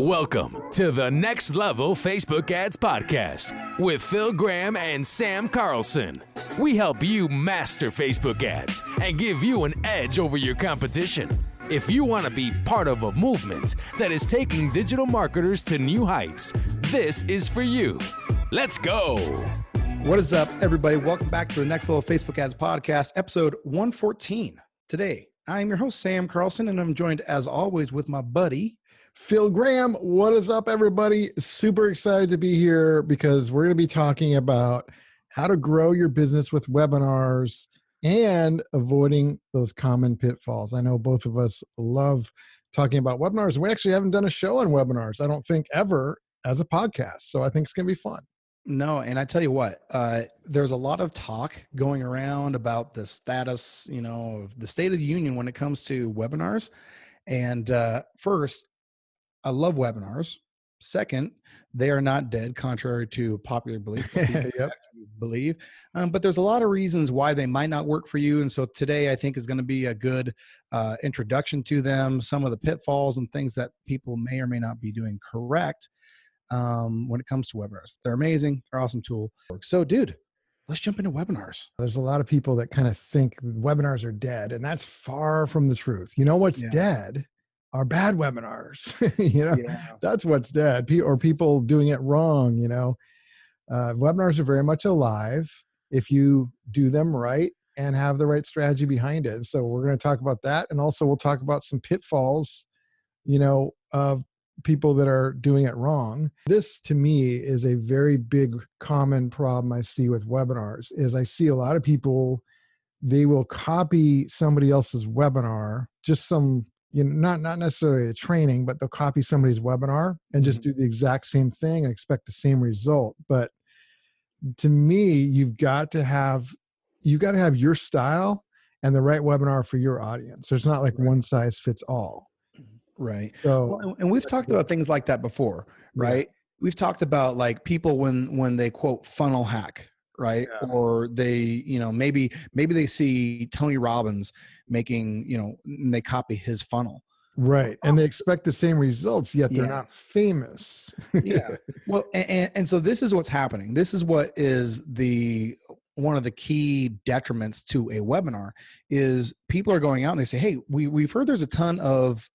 Welcome to the Next Level Facebook Ads Podcast with Phil Graham and Sam Carlson. We help you master Facebook ads and give you an edge over your competition. If you want to be part of a movement that is taking digital marketers to new heights, this is for you. Let's go. What is up, everybody? Welcome back to the Next Level Facebook Ads Podcast, episode 114. Today, I'm your host, Sam Carlson, and I'm joined, as always, with my buddy, Phil Graham. What is up, everybody? Super excited to be here because we're going to be talking about how to grow your business with webinars and avoiding those common pitfalls. I know both of us love talking about webinars. We actually haven't done a show on webinars, I don't think, ever as a podcast. So I think it's going to be fun. No, and I tell you what, there's a lot of talk going around about the status, of the state of the union when it comes to webinars. And first, I love webinars. Second, they are not dead, contrary to popular belief. Believe. But there's a lot of reasons why they might not work for you. And so today I think is going to be a good introduction to them, some of the pitfalls and things that people may or may not be doing correct when it comes to webinars. They're amazing. They're an awesome tool. So dude, let's jump into webinars. There's a lot of people that kind of think webinars are dead, and that's far from the truth. You know what's dead? Are bad webinars. That's what's dead. Or people doing it wrong. Webinars are very much alive if you do them right and have the right strategy behind it. So we're going to talk about that. And also we'll talk about some pitfalls, of people that are doing it wrong. This to me is a very big common problem I see with webinars is I see a lot of people, they will copy somebody else's webinar, just some, not necessarily a training, but they'll copy somebody's webinar and just do the exact same thing and expect the same result. But to me, you've got to have your style and the right webinar for your audience. There's not like one size fits all. Right. So, and we've talked about things like that before, right? Yeah. We've talked about like people when they quote funnel hack, right? Yeah. Or they, maybe they see Tony Robbins making, and they copy his funnel. Right. And they expect the same results, yet they're not famous. Yeah. Well, and so this is what's happening. This is what is one of the key detriments to a webinar is people are going out and they say, hey, we've heard there's a ton of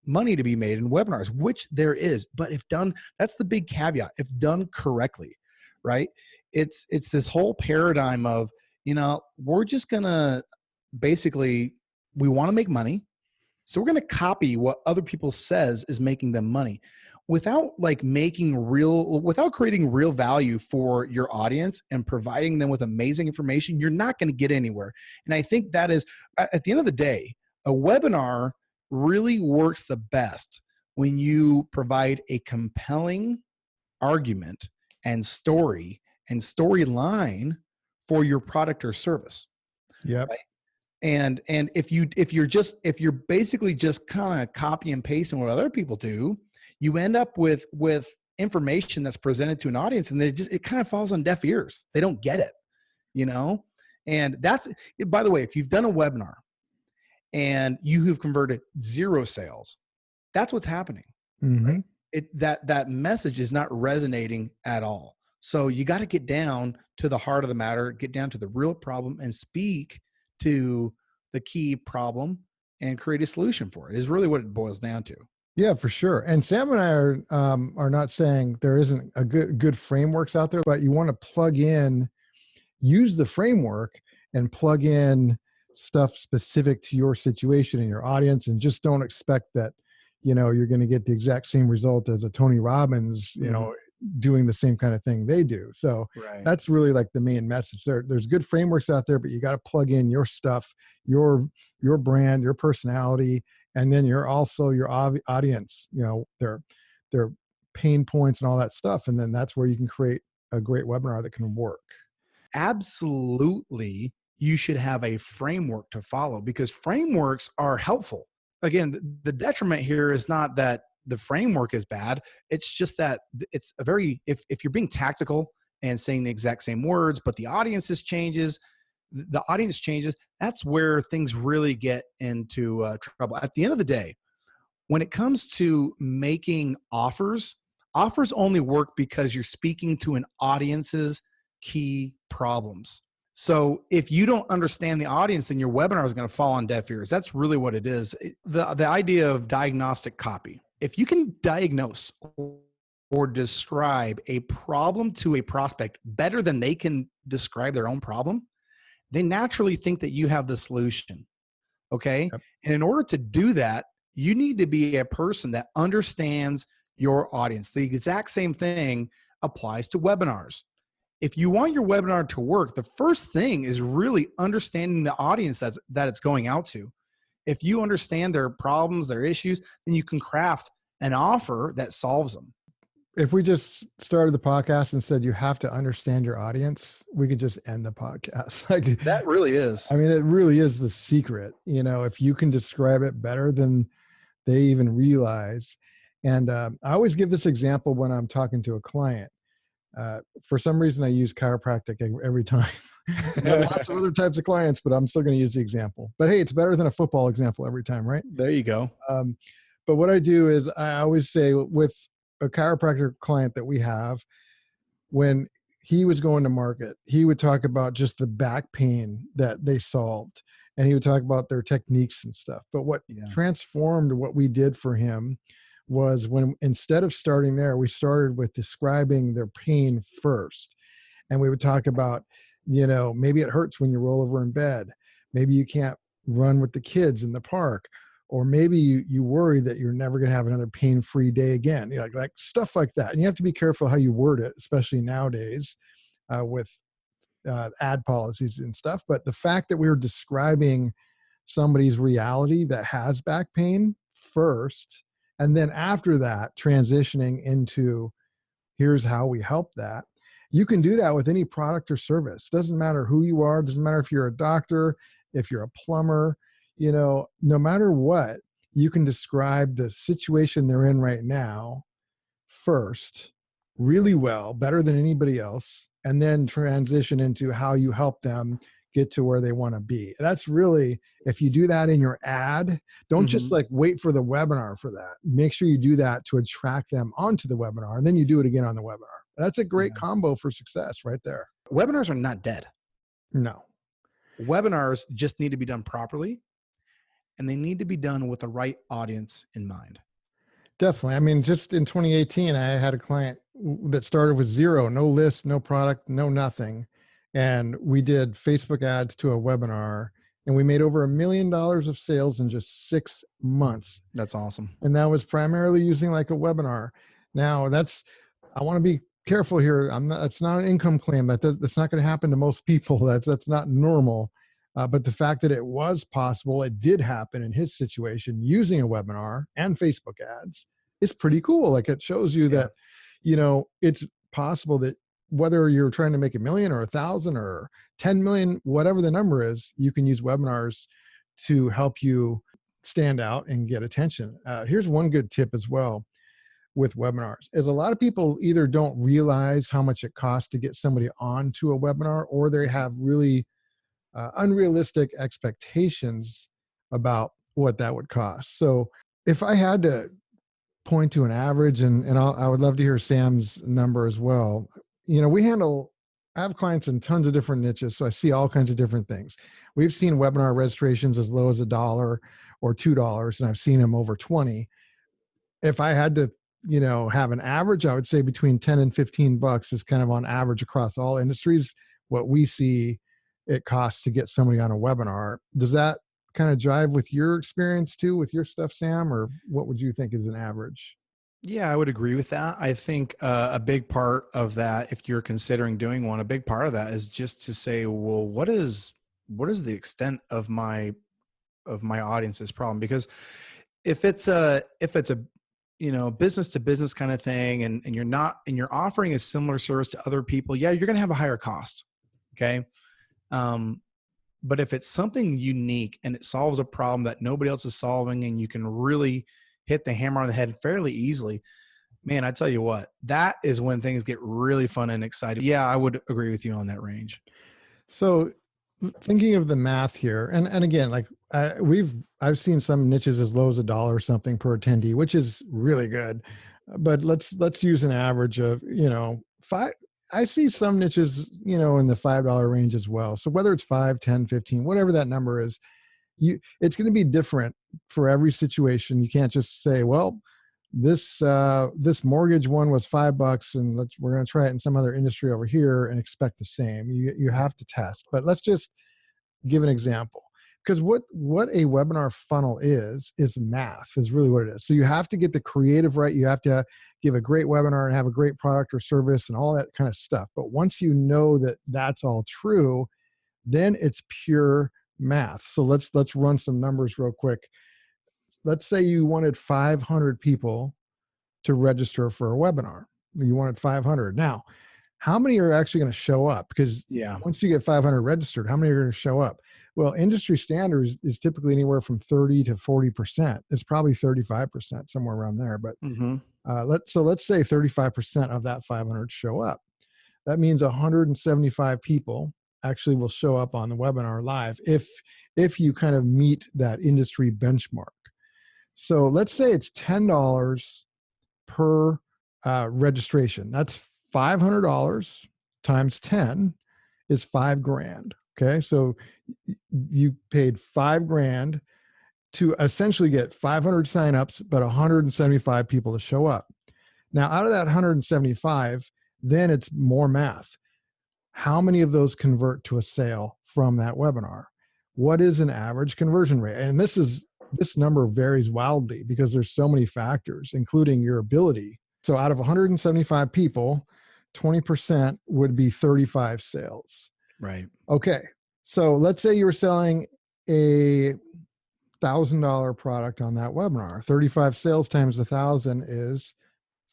money to be made in webinars, which there is, but if done, that's the big caveat, if done correctly, right? It's this whole paradigm of, we're just going to basically, we want to make money. So we're going to copy what other people says is making them money without creating real value for your audience and providing them with amazing information. You're not going to get anywhere. And I think that is, at the end of the day, a webinar really works the best when you provide a compelling argument and story and storyline for your product or service. Yep. Right? And if you're basically just kind of copy and pasting what other people do, you end up with information that's presented to an audience and it kind of falls on deaf ears. They don't get it, And that's, by the way, if you've done a webinar and you have converted 0 sales, that's what's happening. Mm-hmm. Right? That message is not resonating at all. So you got to get down to the heart of the matter, get down to the real problem and speak to the key problem and create a solution for it is really what it boils down to. Yeah, for sure. And Sam and I are not saying there isn't a good frameworks out there, but you want to use the framework and plug in stuff specific to your situation and your audience, and just don't expect that, you're going to get the exact same result as a Tony Robbins, doing the same kind of thing they do. So That's really like the main message. There's good frameworks out there, but you got to plug in your stuff, your brand, your personality, and then your audience, their pain points and all that stuff. And then that's where you can create a great webinar that can work. Absolutely. You should have a framework to follow because frameworks are helpful. Again, the detriment here is not that the framework is bad. It's just that it's if you're being tactical and saying the exact same words, but the audience changes, that's where things really get into trouble. At the end of the day, When it comes to making offers, offers only work because you're speaking to an audience's key problems. So if you don't understand the audience, then your webinar is going to fall on deaf ears. That's really what it is. The idea of diagnostic copy. If you can diagnose or describe a problem to a prospect better than they can describe their own problem, they naturally think that you have the solution. Okay. Yep. And in order to do that, you need to be a person that understands your audience. The exact same thing applies to webinars. If you want your webinar to work, the first thing is really understanding the audience that it's going out to. If you understand their problems, their issues, then you can craft an offer that solves them. If we just started the podcast and said you have to understand your audience, we could just end the podcast. Like, that really is. I mean, it really is the secret. You know, if you can describe it better than they even realize. And I always give this example when I'm talking to a client. For some reason, I use chiropractic every time. I have lots of other types of clients, but I'm still going to use the example. But hey, it's better than a football example every time, right? There you go. But what I do is I always say with a chiropractor client that we have, when he was going to market, he would talk about just the back pain that they solved, and he would talk about their techniques and stuff. But what transformed what we did for him was when, instead of starting there, we started with describing their pain first. And we would talk about, you know, maybe it hurts when you roll over in bed. Maybe you can't run with the kids in the park. Or maybe you worry that you're never going to have another pain-free day again. You know, like stuff like that. And you have to be careful how you word it, especially nowadays with ad policies and stuff. But the fact that we were describing somebody's reality that has back pain first, and then after that, transitioning into here's how we help that. You can do that with any product or service. Doesn't matter who you are. Doesn't matter if you're a doctor, if you're a plumber, you know, no matter what, you can describe the situation they're in right now first, really well, better than anybody else, and then transition into how you help them get to where they want to be. That's really, if you do that in your ad, don't just like wait for the webinar for that. Make sure you do that to attract them onto the webinar, and then you do it again on the webinar. That's a great combo for success right there. Webinars are not dead. No. Webinars just need to be done properly, and they need to be done with the right audience in mind. Definitely. I mean, just in 2018, I had a client that started with zero, no list, no product, no nothing. And we did Facebook ads to a webinar, and we made over $1 million of sales in just 6 months. That's awesome. And that was primarily using like a webinar. Now I want to be careful here. It's not an income claim. That's not going to happen to most people. That's not normal. But the fact that it was possible, it did happen in his situation using a webinar and Facebook ads is pretty cool. Like, it shows you that, you know, it's possible that whether you're trying to make $1 million or 1,000 or 10 million, whatever the number is, you can use webinars to help you stand out and get attention. Here's one good tip as well with webinars is a lot of people either don't realize how much it costs to get somebody onto a webinar, or they have really unrealistic expectations about what that would cost. So if I had to point to an average, and I would love to hear Sam's number as well. You know, I have clients in tons of different niches, so I see all kinds of different things. We've seen webinar registrations as low as $1 or $2, and I've seen them over 20. If I had to, you know, have an average, I would say between 10 and 15 bucks is kind of on average across all industries what we see it costs to get somebody on a webinar. Does that kind of jive with your experience too, with your stuff, Sam, or what would you think is an average? Yeah, I would agree with that. I think a big part of that, if you're considering doing one, a big part of that is just to say, well, what is the extent of my audience's problem? Because if it's a you know, business to business kind of thing, and you're offering a similar service to other people, yeah, you're going to have a higher cost. Okay. But if it's something unique and it solves a problem that nobody else is solving, and you can really hit the hammer on the head fairly easily, man, I tell you what, that is when things get really fun and exciting. Yeah, I would agree with you on that range. So thinking of the math here, and again, like I've seen some niches as low as $1 or something per attendee, which is really good. But let's use an average of, five. I see some niches, in the $5 range as well. So whether it's 5, 10, 15, whatever that number is, it's going to be different for every situation. You can't just say, well, this mortgage one was $5 and we're going to try it in some other industry over here and expect the same. You have to test. But let's just give an example, because what a webinar funnel is math, is really what it is. So you have to get the creative right. You have to give a great webinar and have a great product or service and all that kind of stuff. But once you know that that's all true, then it's pure math. So let's run some numbers real quick. Let's say you wanted 500 people to register for a webinar. You wanted 500. Now, how many are actually going to show up? Because once you get 500 registered, how many are going to show up? Well, industry standards is typically anywhere from 30 to 40%. It's probably 35%, somewhere around there. But let's say 35% of that 500 show up. That means 175 people actually will show up on the webinar live if you kind of meet that industry benchmark. So let's say it's $10 per registration. That's $500 times 10 is $5,000. Okay, so you paid $5,000 to essentially get 500 signups, but 175 people to show up. Now, out of that 175, then it's more math. How many of those convert to a sale from that webinar? What is an average conversion rate? And this number varies wildly because there's so many factors, including your ability. So out of 175 people, 20% would be 35 sales. Right. Okay. So let's say you were selling a $1,000 product on that webinar. 35 sales times 1,000 is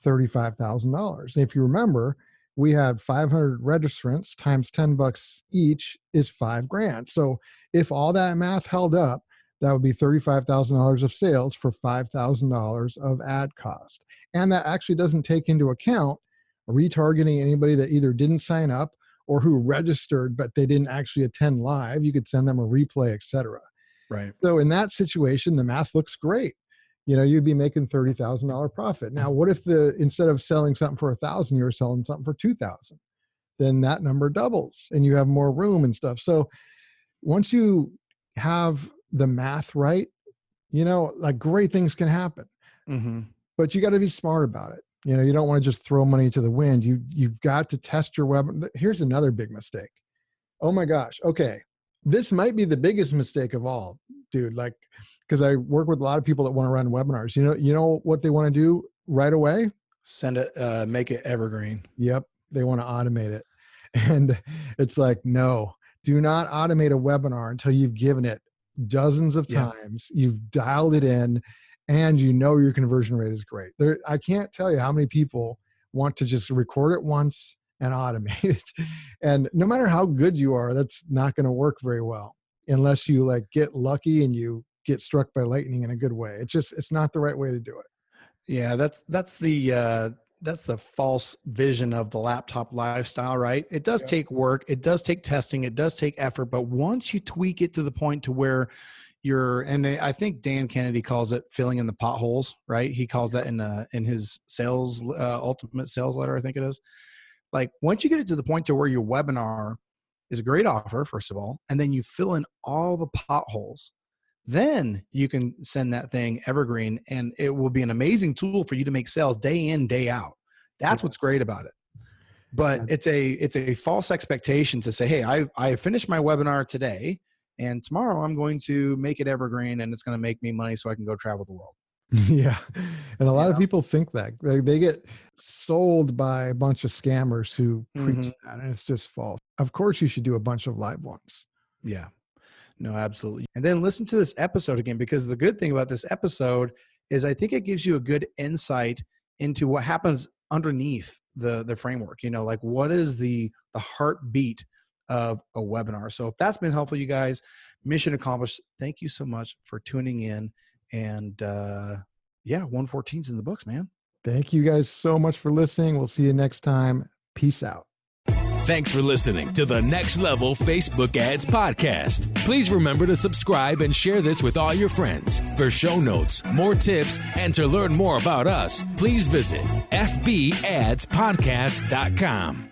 $35,000. And if you remember, we had 500 registrants times $10 each is $5,000. So if all that math held up, that would be $35,000 of sales for $5,000 of ad cost. And that actually doesn't take into account retargeting anybody that either didn't sign up or who registered, but they didn't actually attend live. You could send them a replay, etc. Right. So in that situation, the math looks great. You'd be making $30,000 profit. Now, what if instead of selling something for 1,000, you were selling something for 2,000? Then that number doubles and you have more room and stuff. So once you have the math right, like great things can happen. Mm-hmm. But you got to be smart about it. You don't want to just throw money to the wind. You've got to test your web. Here's another big mistake. Oh my gosh. Okay. This might be the biggest mistake of all, dude. Like, because I work with a lot of people that want to run webinars. You know what they want to do right away? Send it, make it evergreen. Yep. They want to automate it. And it's like, no, do not automate a webinar until you've given it dozens of times. You've dialed it in and your conversion rate is great. I can't tell you how many people want to just record it once and automate it. And no matter how good you are, that's not going to work very well unless you like get lucky and you get struck by lightning in a good way. It's not the right way to do it. Yeah, that's the false vision of the laptop lifestyle, right? It does take work. It does take testing. It does take effort. But once you tweak it to the point to where and I think Dan Kennedy calls it filling in the potholes, right? He calls that in his sales, ultimate sales letter, I think it is. Like once you get it to the point to where your webinar is a great offer, first of all, and then you fill in all the potholes, then you can send that thing evergreen and it will be an amazing tool for you to make sales day in, day out. That's what's great about it. But it's a false expectation to say, hey, I finished my webinar today and tomorrow I'm going to make it evergreen and it's going to make me money so I can go travel the world. Yeah. And a lot of people think that they get sold by a bunch of scammers who preach that, and it's just false. Of course you should do a bunch of live ones. Yeah. No, absolutely. And then listen to this episode again, because the good thing about this episode is I think it gives you a good insight into what happens underneath the framework, like what is the heartbeat of a webinar. So if that's been helpful, you guys, mission accomplished. Thank you so much for tuning in. And 114's in the books, man. Thank you guys so much for listening. We'll see you next time. Peace out. Thanks for listening to the Next Level Facebook Ads Podcast. Please remember to subscribe and share this with all your friends. For show notes, more tips, and to learn more about us, please visit fbadspodcast.com.